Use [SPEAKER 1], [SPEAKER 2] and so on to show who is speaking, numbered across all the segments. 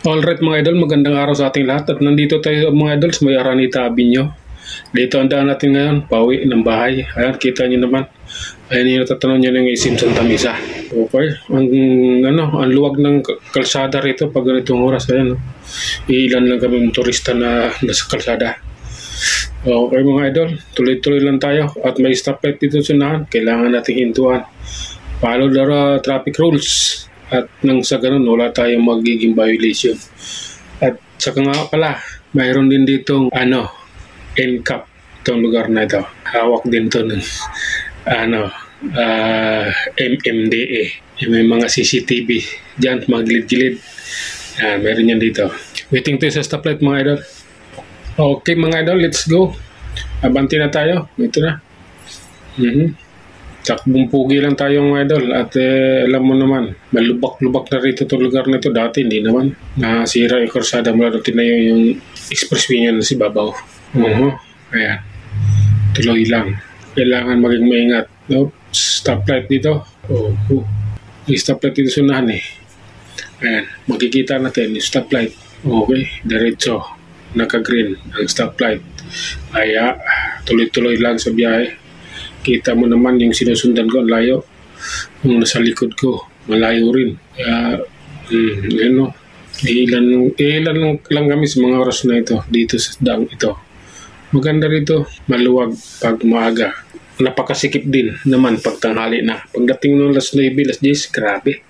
[SPEAKER 1] Alright mga idol, magandang araw sa ating lahat at nandito tayo mga idol sa may Araneta Avenue. Dito ang daan natin ngayon, pauwi ng bahay. Ayan, kita nyo naman. Ayan yung natatanong nyo ng Isim Santa Misa. Okay, ang luwag ng kalsada rito pag ganitong oras. Ayan, ilan lang kami motorista na nasa kalsada. Okay mga idol, tuloy-tuloy lang tayo at may stoplight dito sa unahan. Kailangan natin hintuan. Follow the traffic rules. At nang sa ganun, wala tayong magiging violation. At saka nga pala, mayroon din ditong NCAP itong lugar na ito. Hawak din to ng MMDA. May mga CCTV dyan, magilid-gilid. Mayroon yan dito. Waiting tayo sa stoplight mga idol. Okay mga idol, let's go. Abanti na tayo. Ito na. Takbong pugi lang tayo mga idol at alam mo naman, malubak-lubak na rito itong lugar na ito. Dati hindi naman. Nasira yung korsada mula na tinayo yung expressway niya na si Babaw. Ayan. Tuloy lang. Kailangan maging maingat. Stoplight dito. May stoplight dito sunahan eh. Ayan. Makikita natin yung stoplight. Okay. Diretso. Naka-green ang stoplight. Kaya tuloy-tuloy lang sa biyahe. Kita mo naman yung sinusundan ko, ang layo. Yung nasa likod ko, malayo rin. Kaya, ilan lang kami sa mga oras na ito, dito sa daang ito. Maganda rito, maluwag pag maaga. Napakasikip din naman pag tanghali na. Pagdating ng alas 9, alas 10, grabe.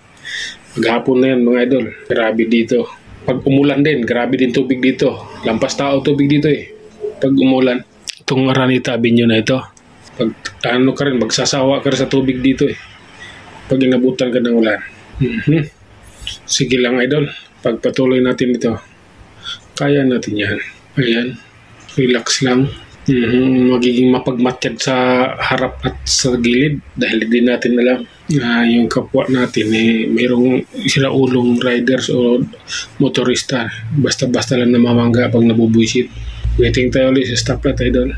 [SPEAKER 1] Maghapon na yan mga idol, grabe dito. Pag umulan din, grabe din tubig dito. Lampas tao tubig dito eh. Pag umulan, itong Araneta Avenue na ito. Pag magsasawa ka rin sa tubig dito eh. Pag inabutan ka ng ulan. Sige lang idol. Pagpatuloy natin ito. Kaya natin yan. Ayan. Relax lang. Magiging mapagmatyag sa harap at sa gilid. Dahil di natin alam yung kapwa natin eh, mayroong siraulong riders o motorista. Basta-basta lang namamangga pag nabubuisit. Waiting tayo ulit sa stoplight idol.